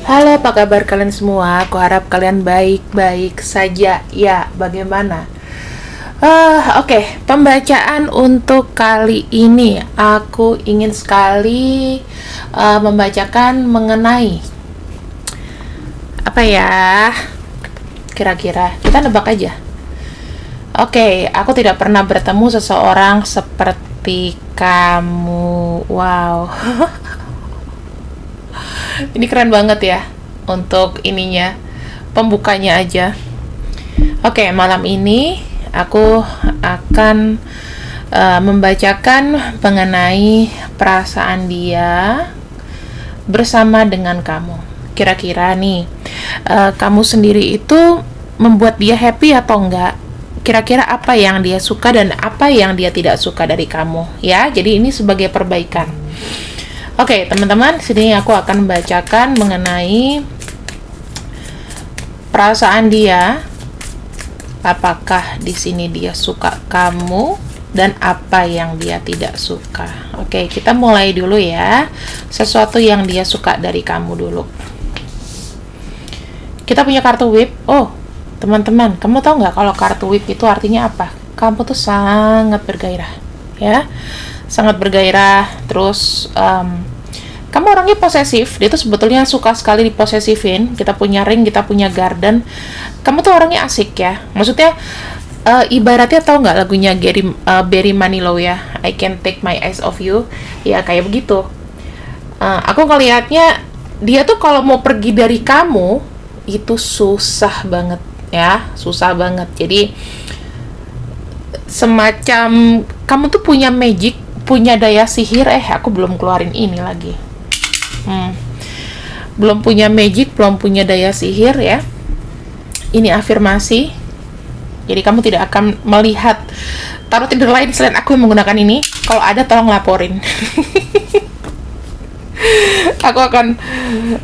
Halo, apa kabar kalian semua? Aku harap kalian baik-baik saja. Ya, bagaimana? Oke, pembacaan untuk kali ini aku ingin sekali membacakan mengenai apa ya? Kira-kira kita nebak aja. Oke, aku tidak pernah bertemu seseorang seperti kamu. Wow. Ini keren banget ya untuk ininya, pembukanya aja. Oke, malam ini aku akan membacakan mengenai perasaan dia bersama dengan kamu. Kira-kira nih, kamu sendiri itu membuat dia happy atau enggak? Kira-kira apa yang dia suka dan apa yang dia tidak suka dari kamu, ya? Jadi ini sebagai perbaikan. Oke, teman-teman, sini aku akan membacakan mengenai perasaan dia. Apakah di sini dia suka kamu dan apa yang dia tidak suka. Oke, kita mulai dulu ya. Sesuatu yang dia suka dari kamu dulu. Kita punya kartu whip. Oh, teman-teman, kamu tahu nggak kalau kartu whip itu artinya apa? Kamu tuh sangat bergairah, ya. Sangat bergairah, terus kamu orangnya posesif. Dia tuh sebetulnya suka sekali diposesifin. Kita punya ring, kita punya garden. Kamu tuh orangnya asik ya, maksudnya ibaratnya tahu nggak lagunya Barry Manilow ya, I Can't Take My Eyes Off You, ya kayak begitu. Aku ngelihatnya dia tuh kalau mau pergi dari kamu itu susah banget ya, susah banget. Jadi semacam kamu tuh punya magic, punya daya sihir. Aku belum keluarin ini lagi. Belum punya magic, belum punya daya sihir ya. Ini afirmasi. Jadi kamu tidak akan melihat tarot tidur lain selain aku yang menggunakan ini. Kalau ada tolong laporin. Aku akan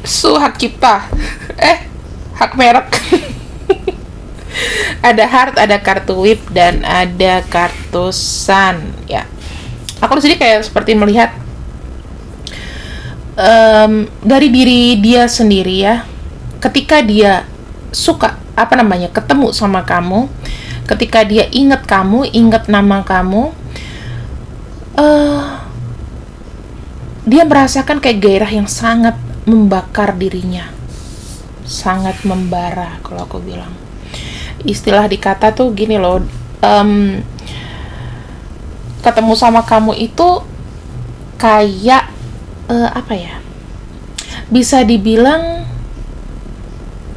hak cipta. Hak merek. Ada heart, ada kartu whip, dan ada kartu sun ya. Aku di sini kayak seperti melihat dari diri dia sendiri ya. Ketika dia suka ketemu sama kamu, ketika dia ingat kamu, ingat nama kamu, dia merasakan kayak gairah yang sangat membakar dirinya, sangat membara. Kalau aku bilang istilah dikata tuh gini loh, ketemu sama kamu itu kayak bisa dibilang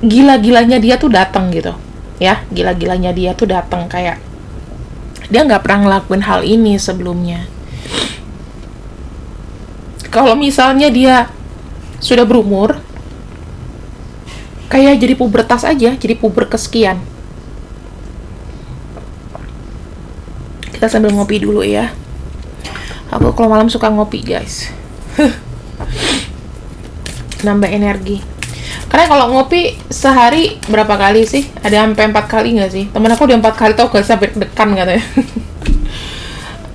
gila-gilanya dia tuh datang gitu ya. Gila-gilanya dia tuh datang, kayak dia nggak pernah ngelakuin hal ini sebelumnya. Kalau misalnya dia sudah berumur, kayak jadi pubertas aja, jadi puber kesekian. Kita sambil ngopi dulu ya. Aku kalau malam suka ngopi guys. Nambah energi. Karena kalau ngopi sehari berapa kali sih? Ada sampai 4 kali nggak sih? Temen aku udah 4 kali, tau gak, sampai dekan katanya.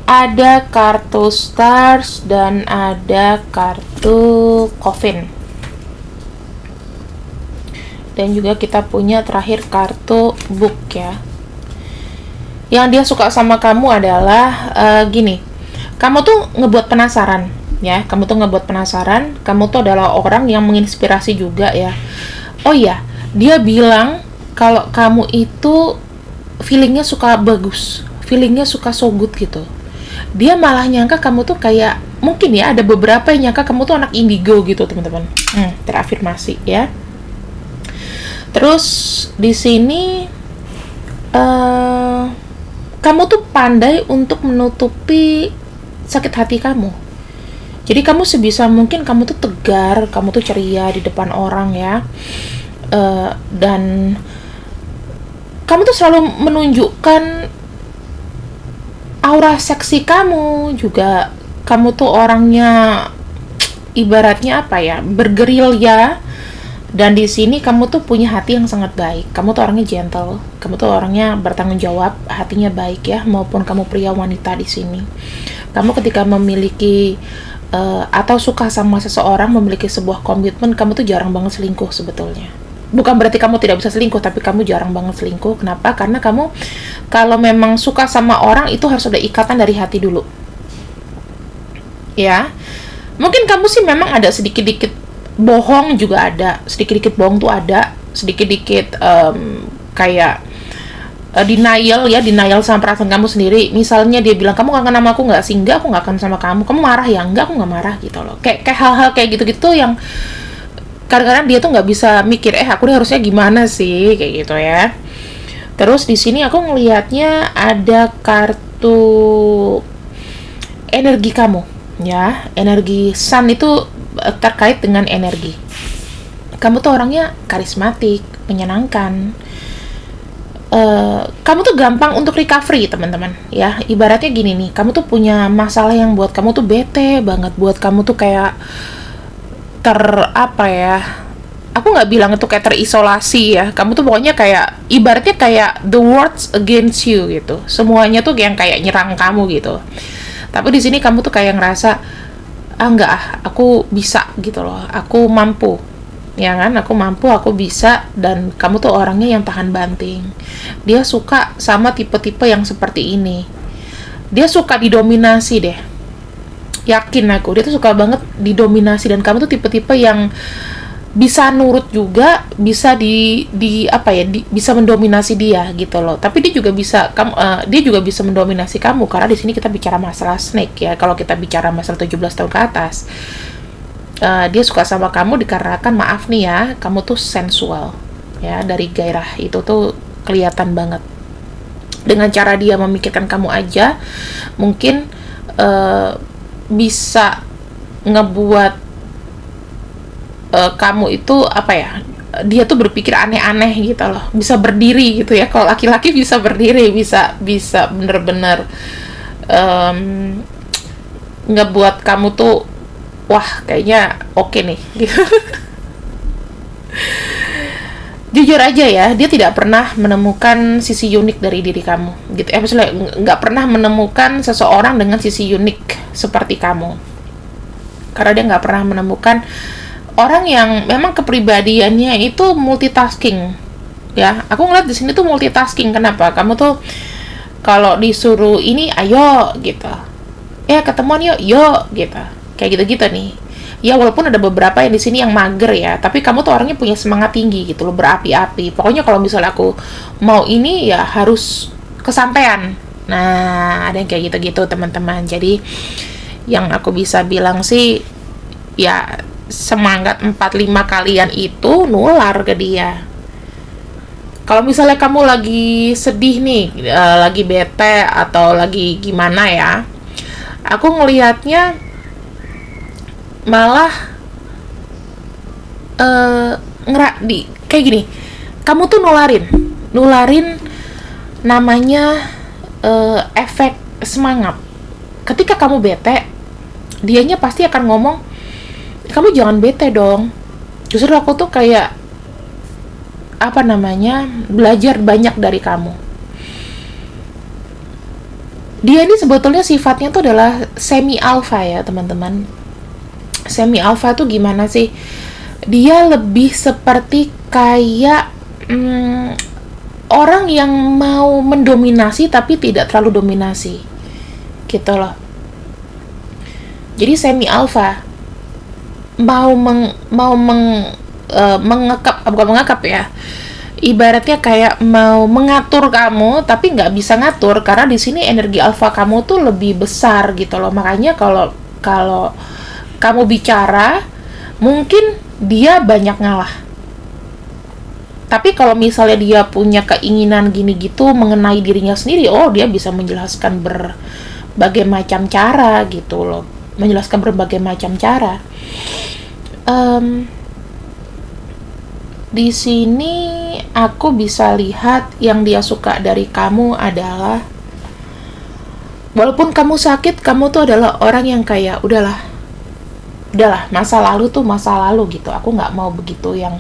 Ada kartu stars dan ada kartu coffin. Dan juga kita punya terakhir kartu book ya. Yang dia suka sama kamu adalah gini. Kamu tuh ngebuat penasaran ya. Kamu tuh ngebuat penasaran. Kamu tuh adalah orang yang menginspirasi juga ya. Oh iya, dia bilang kalau kamu itu feelingnya suka bagus, feelingnya suka so good gitu. Dia malah nyangka kamu tuh kayak, mungkin ya ada beberapa yang nyangka kamu tuh anak indigo gitu teman-teman. Terafirmasi ya. Terus di sini kamu tuh pandai untuk menutupi sakit hati kamu. Jadi kamu sebisa mungkin kamu tuh tegar, kamu tuh ceria di depan orang ya. Dan kamu tuh selalu menunjukkan aura seksi kamu juga. Kamu tuh orangnya ibaratnya bergerilya. Dan di sini kamu tuh punya hati yang sangat baik. Kamu tuh orangnya gentle. Kamu tuh orangnya bertanggung jawab, hatinya baik ya, maupun kamu pria wanita di sini. Kamu ketika memiliki atau suka sama seseorang, memiliki sebuah komitmen, kamu tuh jarang banget selingkuh sebetulnya. Bukan berarti kamu tidak bisa selingkuh, tapi kamu jarang banget selingkuh. Kenapa? Karena kamu kalau memang suka sama orang itu harus ada ikatan dari hati dulu. Ya. Mungkin kamu sih memang ada sedikit-dikit bohong juga ada. Sedikit-dikit bohong tuh ada, sedikit-dikit kayak denial sama perasaan kamu sendiri. Misalnya dia bilang kamu kangen sama aku nggak sih? Enggak, aku nggak akan sama kamu. Kamu marah ya? Enggak, aku nggak marah gitu loh. Kayak hal-hal kayak gitu-gitu yang kadang-kadang dia tuh nggak bisa mikir aku nih harusnya gimana sih kayak gitu ya. Terus di sini aku ngelihatnya ada kartu energi kamu ya, energi sun itu terkait dengan energi. Kamu tuh orangnya karismatik, menyenangkan. Kamu tuh gampang untuk recovery teman-teman ya. Ibaratnya gini nih, kamu tuh punya masalah yang buat kamu tuh bete banget, buat kamu tuh kayak apa ya, aku nggak bilang itu kayak terisolasi ya. Kamu tuh pokoknya kayak ibaratnya kayak the words against you gitu, semuanya tuh yang kayak nyerang kamu gitu. Tapi di sini kamu tuh kayak ngerasa enggak, aku bisa gitu loh, aku mampu ya kan, aku mampu, aku bisa. Dan kamu tuh orangnya yang tahan banting. Dia suka sama tipe-tipe yang seperti ini. Dia suka didominasi deh, yakin aku, dia tuh suka banget didominasi. Dan kamu tuh tipe-tipe yang bisa nurut juga, bisa bisa mendominasi dia gitu loh. Tapi dia juga bisa dia juga bisa mendominasi kamu, karena di sini kita bicara masalah snake ya. Kalau kita bicara masalah 17 tahun ke atas, dia suka sama kamu dikarenakan, maaf nih ya, kamu tuh sensual ya, dari gairah itu tuh kelihatan banget. Dengan cara dia memikirkan kamu aja mungkin bisa ngebuat kamu itu apa ya, dia tuh berpikir aneh-aneh gitu loh, bisa berdiri gitu ya. Kalau laki-laki bisa berdiri, bisa bener-bener ngebuat kamu tuh wah kayaknya oke nih gitu. Jujur aja ya, dia tidak pernah menemukan sisi unik dari diri kamu gitu. Maksudnya nggak pernah menemukan seseorang dengan sisi unik seperti kamu, karena dia nggak pernah menemukan orang yang memang kepribadiannya itu multitasking ya. Aku ngeliat di sini tuh multitasking. Kenapa? Kamu tuh kalau disuruh ini ayo gitu, ketemuan yuk gitu, kayak gitu-gitu nih ya. Walaupun ada beberapa yang di sini yang mager ya, tapi kamu tuh orangnya punya semangat tinggi gitu loh, berapi-api. Pokoknya kalau misalnya aku mau ini ya harus kesampaian. Nah, ada yang kayak gitu-gitu teman-teman. Jadi yang aku bisa bilang sih ya, semangat 45 kalian itu nular ke dia. Kalau misalnya kamu lagi sedih nih, lagi bete atau lagi gimana ya, aku ngelihatnya malah kayak gini, kamu tuh nularin namanya efek semangat. Ketika kamu bete, dianya pasti akan ngomong, kamu jangan bete dong. Justru aku tuh kayak belajar banyak dari kamu. Dia ini sebetulnya sifatnya tuh adalah semi alpha ya teman-teman. Semi alpha tuh gimana sih? Dia lebih seperti kayak orang yang mau mendominasi tapi tidak terlalu dominasi gitu loh. Jadi semi alpha bukan mengekap ya, ibaratnya kayak mau mengatur kamu tapi nggak bisa ngatur, karena di sini energi alpha kamu tuh lebih besar gitu loh. Makanya kalau kamu bicara mungkin dia banyak ngalah, tapi kalau misalnya dia punya keinginan gini gitu mengenai dirinya sendiri, dia bisa menjelaskan berbagai macam cara gitu loh, menjelaskan berbagai macam cara. Di sini aku bisa lihat yang dia suka dari kamu adalah, walaupun kamu sakit, kamu tuh adalah orang yang kayak udahlah, masa lalu tuh masa lalu gitu. Aku nggak mau begitu yang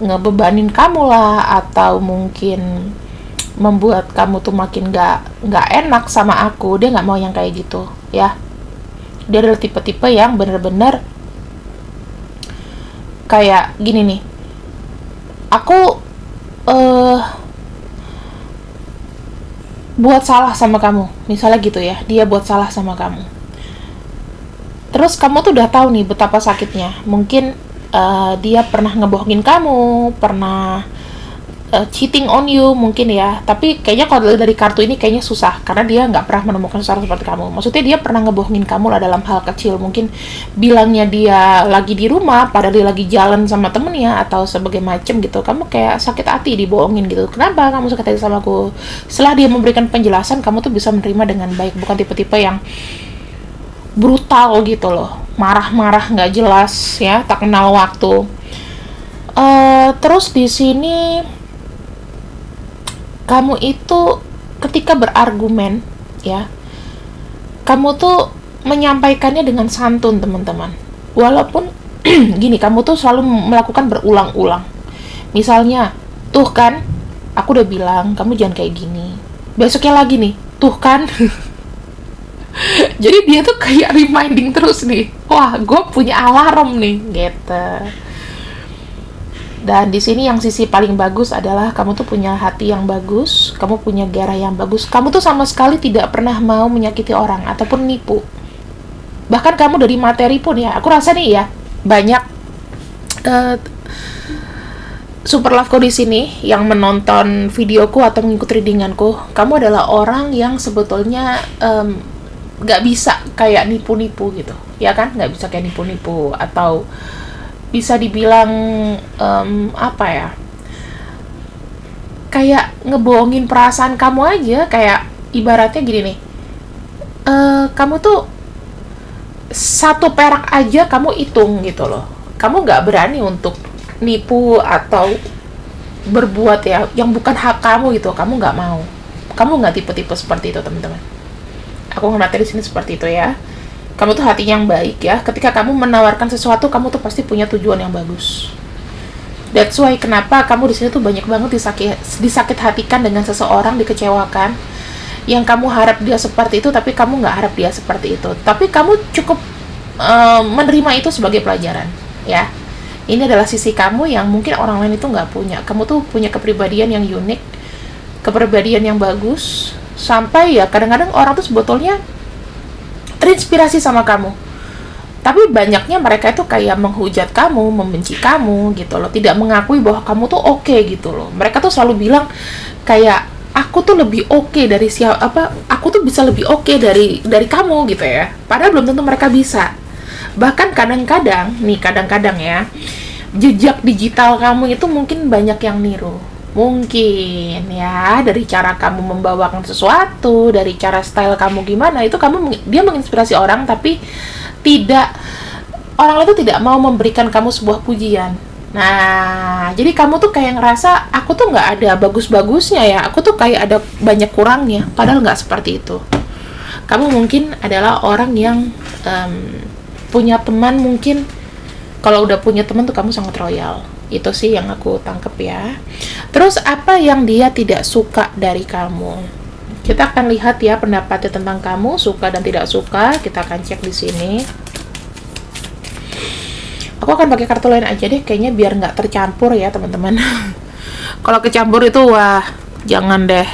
ngebebanin kamu lah, atau mungkin membuat kamu tuh makin nggak enak sama aku. Dia nggak mau yang kayak gitu ya. Dia adalah tipe-tipe yang bener-bener kayak gini nih, aku buat salah sama kamu, misalnya gitu ya, dia buat salah sama kamu. Terus kamu tuh udah tahu nih betapa sakitnya. Mungkin dia pernah ngebohongin kamu, pernah cheating on you mungkin ya. Tapi kayaknya kalau dari kartu ini kayaknya susah, karena dia nggak pernah menemukan seseorang seperti kamu. Maksudnya dia pernah ngebohongin kamu lah dalam hal kecil. Mungkin bilangnya dia lagi di rumah, padahal dia lagi jalan sama temennya, atau sebagai macem gitu. Kamu kayak sakit hati dibohongin gitu. Kenapa kamu sakit hati sama aku? Setelah dia memberikan penjelasan, kamu tuh bisa menerima dengan baik. Bukan tipe-tipe yang brutal gitu loh, marah-marah nggak jelas ya, tak kenal waktu. Terus di sini kamu itu ketika berargumen ya, kamu tuh menyampaikannya dengan santun teman-teman. Walaupun gini, kamu tuh selalu melakukan berulang-ulang. Misalnya, tuh kan, aku udah bilang kamu jangan kayak gini. Besoknya lagi nih, tuh kan. Jadi dia tuh kayak reminding terus nih, wah gue punya alarm nih gitu. Dan di sini yang sisi paling bagus adalah kamu tuh punya hati yang bagus, kamu punya gairah yang bagus, kamu tuh sama sekali tidak pernah mau menyakiti orang ataupun nipu. Bahkan kamu dari materi pun ya, aku rasa nih ya, banyak Super Loveku di sini yang menonton videoku atau mengikuti readinganku, kamu adalah orang yang sebetulnya nggak bisa kayak nipu-nipu gitu, ya kan? Nggak bisa kayak nipu-nipu, atau bisa dibilang apa ya, kayak ngebohongin perasaan kamu aja. Kayak ibaratnya gini nih, kamu tuh 1 perak aja kamu hitung gitu loh. Kamu nggak berani untuk nipu atau berbuat ya yang bukan hak kamu gitu. Kamu nggak mau, kamu nggak tipe-tipe seperti itu teman-teman. Aku ngeliatnya di sini seperti itu ya. Kamu tuh hatinya yang baik ya. Ketika kamu menawarkan sesuatu, kamu tuh pasti punya tujuan yang bagus. That's why kenapa kamu di sini tuh banyak banget disakit hatikan dengan seseorang, dikecewakan. Yang kamu harap dia seperti itu, tapi kamu nggak harap dia seperti itu. Tapi kamu cukup menerima itu sebagai pelajaran ya. Ini adalah sisi kamu yang mungkin orang lain itu nggak punya. Kamu tuh punya kepribadian yang unik, kepribadian yang bagus. Sampai ya kadang-kadang orang tuh sebetulnya terinspirasi sama kamu, tapi banyaknya mereka itu kayak menghujat kamu, membenci kamu gitu loh, tidak mengakui bahwa kamu tuh oke gitu loh. Mereka tuh selalu bilang kayak aku tuh lebih oke dari aku tuh bisa lebih oke dari kamu gitu ya, padahal belum tentu mereka bisa. Bahkan kadang-kadang ya, jejak digital kamu itu mungkin banyak yang niru. Mungkin ya, dari cara kamu membawakan sesuatu, dari cara style kamu gimana, itu dia menginspirasi orang, tapi orang itu tidak mau memberikan kamu sebuah pujian. Nah, jadi kamu tuh kayak ngerasa aku tuh nggak ada bagus-bagusnya ya, aku tuh kayak ada banyak kurangnya, padahal nggak seperti itu. Kamu mungkin adalah orang yang punya teman, mungkin kalau udah punya teman tuh kamu sangat royal. Itu sih yang aku tangkep ya. Terus apa yang dia tidak suka dari kamu? Kita akan lihat ya pendapatnya tentang kamu, suka dan tidak suka. Kita akan cek di sini. Aku akan pakai kartu lain aja deh, kayaknya biar nggak tercampur ya teman-teman. Kalau kecampur itu wah, jangan deh.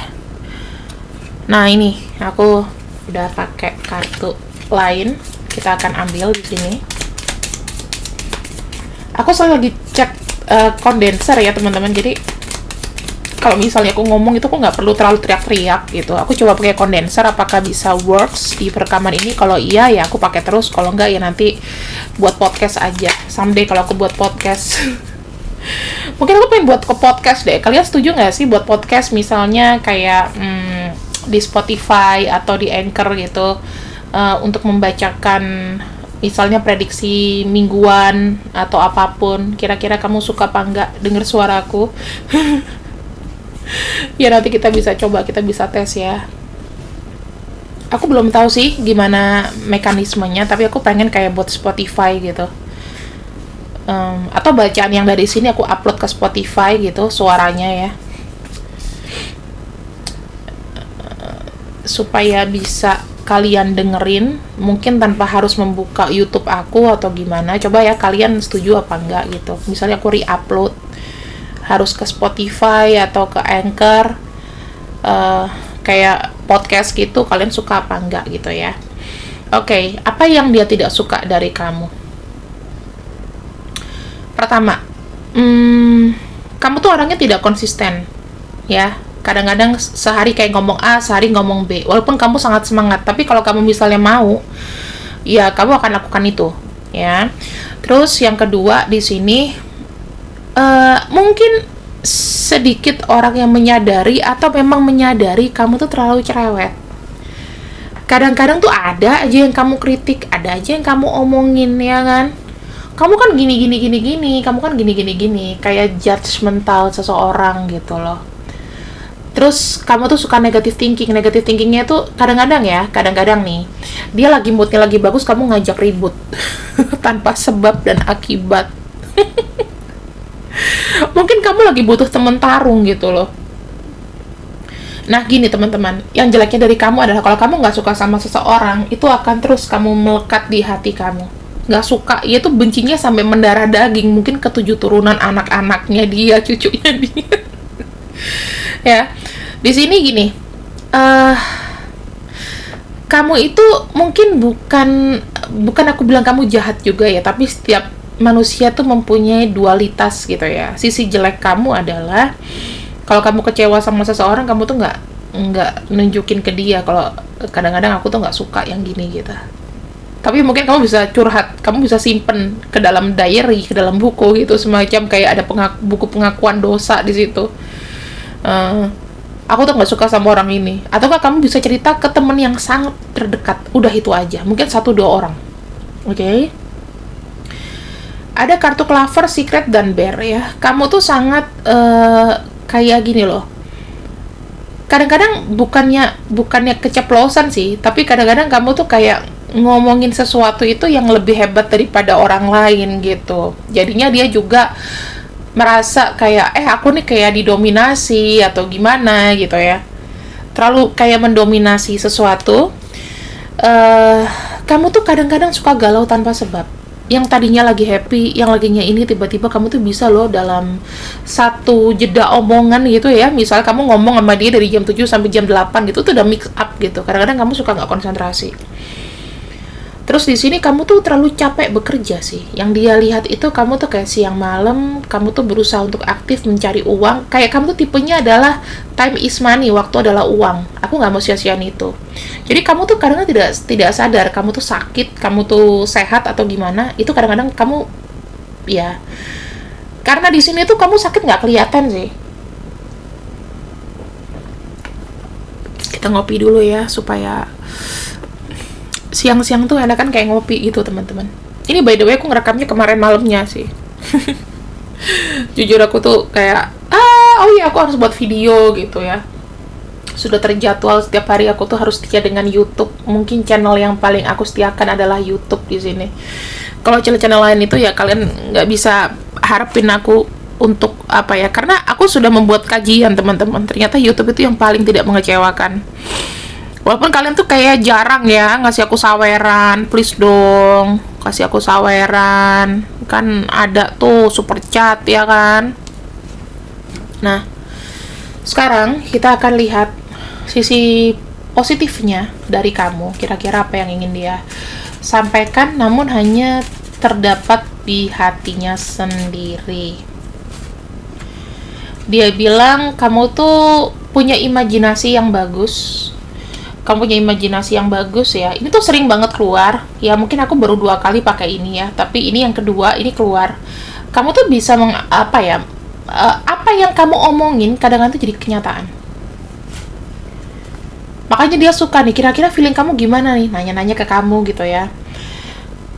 Nah ini aku udah pakai kartu lain. Kita akan ambil di sini. Aku selalu lagi cek kondenser ya teman-teman, jadi kalau misalnya aku ngomong itu aku nggak perlu terlalu teriak-teriak gitu. Aku coba pakai kondenser, apakah bisa works di perekaman ini. Kalau iya ya aku pakai terus, kalau enggak ya nanti buat podcast aja someday kalau aku buat podcast. Mungkin aku pengen buat ke podcast deh. Kalian setuju nggak sih buat podcast misalnya kayak di Spotify atau di Anchor gitu, untuk membacakan misalnya prediksi mingguan atau apapun. Kira-kira kamu suka apa enggak denger suaraku? Ya nanti kita bisa coba, kita bisa tes ya. Aku belum tahu sih gimana mekanismenya, tapi aku pengen kayak buat Spotify gitu. Atau bacaan yang dari sini aku upload ke Spotify gitu suaranya ya. Supaya bisa kalian dengerin, mungkin tanpa harus membuka YouTube aku atau gimana. Coba ya kalian setuju apa enggak gitu. Misalnya aku re-upload harus ke Spotify atau ke Anchor, kayak podcast gitu, kalian suka apa enggak gitu ya. Oke, apa yang dia tidak suka dari kamu? Pertama, kamu tuh orangnya tidak konsisten ya. Kadang-kadang sehari kayak ngomong A, sehari ngomong B. Walaupun kamu sangat semangat, tapi kalau kamu misalnya mau, ya kamu akan lakukan itu, ya. Terus yang kedua di sini, mungkin sedikit orang yang menyadari atau memang menyadari kamu tuh terlalu cerewet. Kadang-kadang tuh ada aja yang kamu kritik, ada aja yang kamu omongin, ya kan? Kamu kan gini, kamu kan gini, kayak judgmental seseorang gitu loh. Terus kamu tuh suka negative thinkingnya tuh kadang-kadang nih, dia lagi moodnya lagi bagus, kamu ngajak ribut tanpa sebab dan akibat. Mungkin kamu lagi butuh temen tarung gitu loh. Nah gini teman-teman, yang jeleknya dari kamu adalah kalau kamu nggak suka sama seseorang, itu akan terus kamu melekat di hati kamu. Nggak suka, dia tuh bencinya sampai mendarah daging, mungkin ke 7 turunan anak-anaknya dia, cucunya dia. Ya, di sini gini, kamu itu mungkin bukan aku bilang kamu jahat juga ya, tapi setiap manusia tuh mempunyai dualitas gitu ya. Sisi jelek kamu adalah kalau kamu kecewa sama seseorang, kamu tuh nggak nunjukin ke dia kalau kadang-kadang aku tuh nggak suka yang gini gitu. Tapi mungkin kamu bisa curhat, kamu bisa simpen ke dalam diary, ke dalam buku gitu, semacam kayak ada buku pengakuan dosa di situ. Aku tuh nggak suka sama orang ini. Ataukah kamu bisa cerita ke temen yang sangat terdekat, udah itu aja, mungkin 1-2 orang. Oke? Ada kartu Clover, Secret, dan Bear ya. Kamu tuh sangat kayak gini loh. Kadang-kadang bukannya keceplosan sih, tapi kadang-kadang kamu tuh kayak ngomongin sesuatu itu yang lebih hebat daripada orang lain gitu. Jadinya dia juga merasa kayak aku nih kayak didominasi atau gimana gitu ya. Terlalu kayak mendominasi sesuatu. Kamu tuh kadang-kadang suka galau tanpa sebab. Yang tadinya lagi happy, yang laginya ini, tiba-tiba kamu tuh bisa loh dalam satu jeda omongan gitu ya. Misal kamu ngomong sama dia dari jam 7 sampai jam 8 gitu, tuh udah mix up gitu. Kadang-kadang kamu suka nggak konsentrasi. Terus di sini kamu tuh terlalu capek bekerja sih. Yang dia lihat itu kamu tuh kayak siang malam, kamu tuh berusaha untuk aktif mencari uang. Kayak kamu tuh tipenya adalah time is money, waktu adalah uang. Aku nggak mau sia-siain itu. Jadi kamu tuh kadang tidak sadar kamu tuh sakit, kamu tuh sehat atau gimana. Itu kadang-kadang kamu ya. Karena di sini tuh kamu sakit nggak kelihatan sih. Kita ngopi dulu ya supaya siang-siang tuh enakan kayak ngopi gitu teman-teman. Ini by the way aku ngerekamnya kemarin malamnya sih. Jujur aku tuh kayak oh iya aku harus buat video gitu ya. Sudah terjadwal setiap hari aku tuh harus setia dengan YouTube. Mungkin channel yang paling aku setiakan adalah YouTube di sini. Kalau channel-channel lain itu ya kalian nggak bisa harapin aku untuk apa ya, karena aku sudah membuat kajian teman-teman. Ternyata YouTube itu yang paling tidak mengecewakan. Walaupun kalian tuh kayak jarang ya ngasih aku saweran, please dong, kasih aku saweran. Kan ada tuh super chat ya kan. Nah, sekarang kita akan lihat sisi positifnya dari kamu. Kira-kira apa yang ingin dia sampaikan, namun hanya terdapat di hatinya sendiri. Dia bilang kamu tuh punya imajinasi yang bagus. Kamu punya imajinasi yang bagus ya. Ini tuh sering banget keluar. Ya mungkin aku baru 2 kali pakai ini ya. Tapi ini yang kedua, ini keluar. Kamu tuh bisa apa yang kamu omongin kadang-kadang tuh jadi kenyataan. Makanya dia suka nih, kira-kira feeling kamu gimana nih? Nanya-nanya ke kamu gitu ya.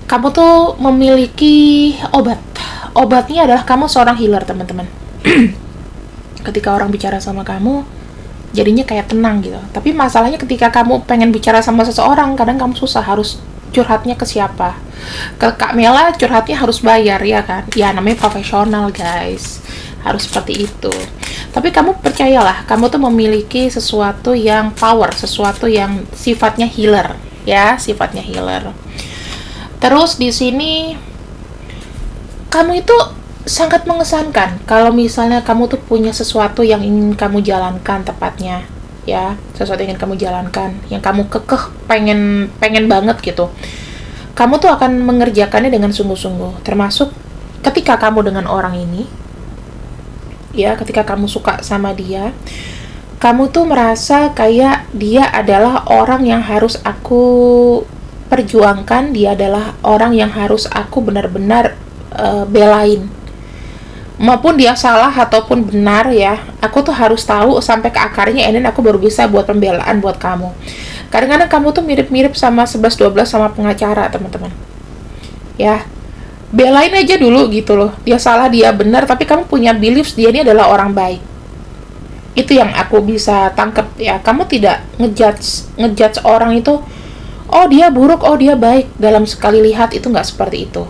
Kamu tuh memiliki obat. Obatnya adalah kamu seorang healer, teman-teman. Ketika orang bicara sama kamu, jadinya kayak tenang gitu. Tapi masalahnya ketika kamu pengen bicara sama seseorang, kadang kamu susah harus curhatnya ke siapa. Ke Kak Mela curhatnya harus bayar ya kan? Ya namanya profesional guys. Harus seperti itu. Tapi kamu percayalah, kamu tuh memiliki sesuatu yang power, sesuatu yang sifatnya healer. ya, sifatnya healer. Terus di sini kamu itu sangat mengesankan kalau misalnya kamu tuh punya sesuatu yang ingin kamu jalankan, tepatnya ya, sesuatu yang ingin kamu jalankan, yang kamu kekeh pengen banget gitu. Kamu tuh akan mengerjakannya dengan sungguh-sungguh, termasuk ketika kamu dengan orang ini ya, ketika kamu suka sama dia, kamu tuh merasa kayak dia adalah orang yang harus aku perjuangkan, dia adalah orang yang harus aku benar-benar belain, maupun dia salah ataupun benar ya, aku tuh harus tahu sampai ke akarnya, and then aku baru bisa buat pembelaan buat kamu. Kadang-kadang kamu tuh mirip-mirip sama 11-12 sama pengacara, teman-teman ya. Belain aja dulu gitu loh, dia salah dia benar, tapi kamu punya beliefs dia ini adalah orang baik. Itu yang aku bisa tangkep ya. Kamu tidak ngejudge orang itu, oh dia buruk, oh dia baik, dalam sekali lihat. Itu nggak seperti itu.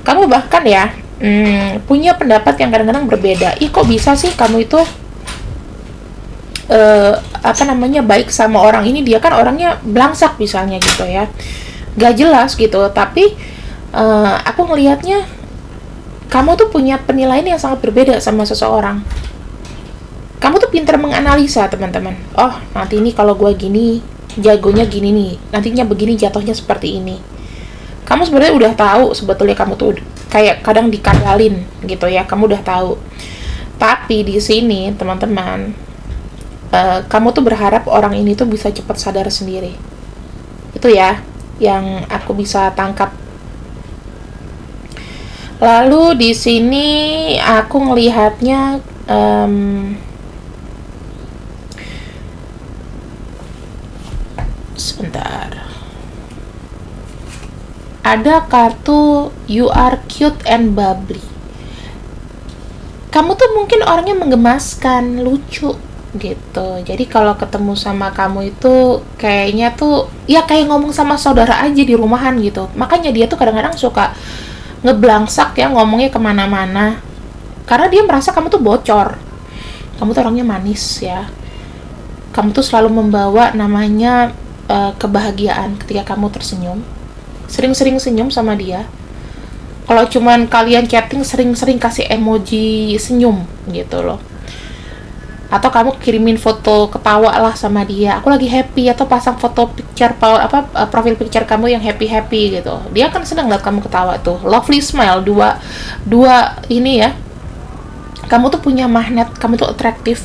Kamu bahkan ya punya pendapat yang kadang-kadang berbeda. Ih, kok bisa sih kamu itu baik sama orang ini, dia kan orangnya belangsak misalnya gitu ya, gak jelas gitu. Tapi aku ngelihatnya kamu tuh punya penilaian yang sangat berbeda sama seseorang. Kamu tuh pintar menganalisa, teman-teman. Oh, nanti ini kalau gue gini, jagonya gini nih, nantinya begini, jatuhnya seperti ini. Kamu sebenarnya udah tahu, sebetulnya kamu tuh kayak kadang dikadalin gitu ya, kamu udah tahu. Tapi di sini, teman-teman, kamu tuh berharap orang ini tuh bisa cepat sadar sendiri. Itu ya yang aku bisa tangkap. Lalu di sini aku ngelihatnya sebentar. Ada kartu you are cute and bubbly. Kamu tuh mungkin orangnya menggemaskan, lucu gitu. Jadi kalau ketemu sama kamu itu kayaknya tuh ya kayak ngomong sama saudara aja di rumahan gitu. Makanya dia tuh kadang-kadang suka ngeblangsak ya, ngomongnya kemana-mana. Karena dia merasa kamu tuh bocor. Kamu tuh orangnya manis ya. Kamu tuh selalu membawa namanya kebahagiaan ketika kamu tersenyum. Sering-sering senyum sama dia. Kalau cuman kalian chatting, sering-sering kasih emoji senyum gitu loh. Atau kamu kirimin foto ketawa lah sama dia, aku lagi happy, atau pasang foto picture profil picture kamu yang happy gitu. Dia kan senang lihat kamu ketawa tuh. Lovely smile, dua ini ya. Kamu tuh punya magnet, kamu tuh atraktif.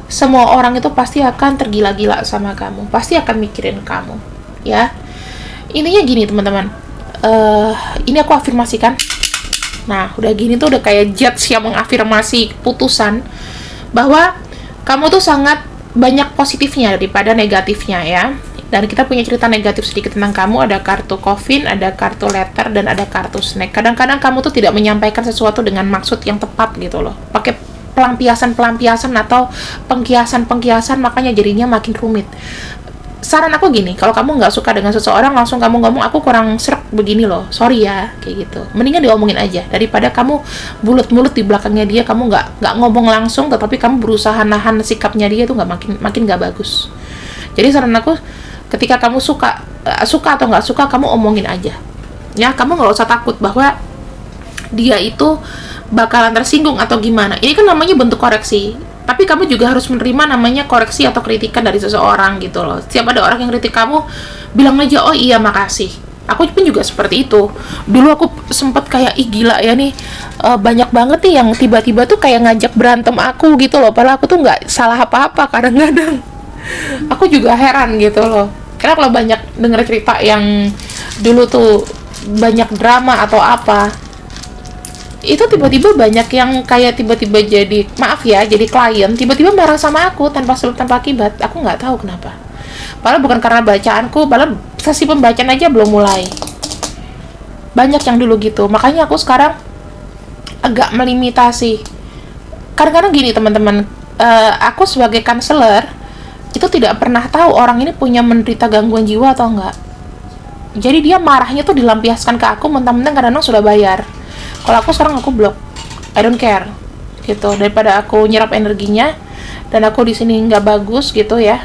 Semua orang itu pasti akan tergila-gila sama kamu, pasti akan mikirin kamu ya. Intinya gini, teman-teman, ini aku afirmasikan. Nah, udah gini tuh udah kayak judge yang mengafirmasi putusan bahwa kamu tuh sangat banyak positifnya daripada negatifnya ya. Dan kita punya cerita negatif sedikit tentang kamu. Ada kartu coffin, ada kartu letter, dan ada kartu snake. Kadang-kadang kamu tuh tidak menyampaikan sesuatu dengan maksud yang tepat gitu loh, pakai pelampiasan atau pengkiasan, makanya jadinya makin rumit. Saran aku gini, kalau kamu nggak suka dengan seseorang, langsung kamu ngomong, aku kurang srek begini loh, sorry ya, kayak gitu. Mendingan diomongin aja daripada kamu mulut-mulut di belakangnya dia, kamu nggak ngomong langsung, tetapi kamu berusaha nahan sikapnya dia, itu nggak makin nggak bagus. Jadi saran aku, ketika kamu suka atau nggak suka, kamu omongin aja ya. Kamu nggak usah takut bahwa dia itu bakalan tersinggung atau gimana. Ini kan namanya bentuk koreksi, tapi kamu juga harus menerima namanya koreksi atau kritikan dari seseorang gitu loh. Setiap ada orang yang kritik kamu, bilang aja, oh iya makasih. Aku pun juga seperti itu. Dulu aku sempet kayak, ih gila ya nih, banyak banget nih yang tiba-tiba tuh kayak ngajak berantem aku gitu loh, padahal aku tuh nggak salah apa-apa. Kadang-kadang aku juga heran gitu loh, karena kalau banyak denger cerita yang dulu tuh banyak drama atau apa, itu tiba-tiba banyak yang kayak tiba-tiba jadi, maaf ya, jadi klien tiba-tiba marah sama aku tanpa sebab tanpa akibat. Aku nggak tahu kenapa, padahal bukan karena bacaanku, padahal sesi pembacaan aja belum mulai. Banyak yang dulu gitu. Makanya aku sekarang agak melimitasi. Kadang-kadang gini, teman-teman, aku sebagai konselor itu tidak pernah tahu orang ini punya menderita gangguan jiwa atau enggak. Jadi dia marahnya tuh dilampiaskan ke aku, mentang-mentang kadang-kadang sudah bayar. Kalau aku sekarang aku blok, I don't care gitu, daripada aku nyerap energinya dan aku di sini nggak bagus gitu ya,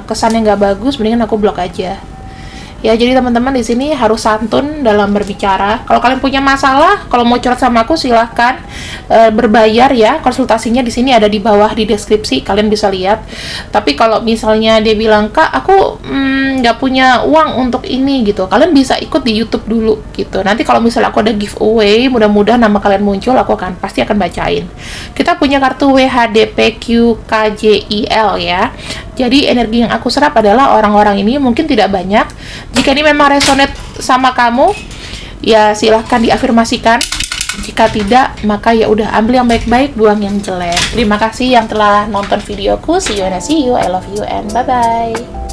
kesannya nggak bagus, mendingan aku blok aja. Ya, jadi teman-teman di sini harus santun dalam berbicara. Kalau kalian punya masalah, kalau mau curhat sama aku silahkan berbayar ya. Konsultasinya di sini ada di bawah di deskripsi, kalian bisa lihat. Tapi kalau misalnya dia bilang, "Kak, aku nggak punya uang untuk ini," gitu, kalian bisa ikut di YouTube dulu gitu. Nanti kalau misalnya aku ada giveaway, mudah-mudahan nama kalian muncul, aku pasti akan bacain. Kita punya kartu WHDPQKJIL ya. Jadi energi yang aku serap adalah orang-orang ini mungkin tidak banyak. Jika ini memang resonate sama kamu, ya silahkan diafirmasikan. Jika tidak, maka ya udah ambil yang baik-baik, buang yang jelek. Terima kasih yang telah nonton videoku. See you and I see you. I love you and bye-bye.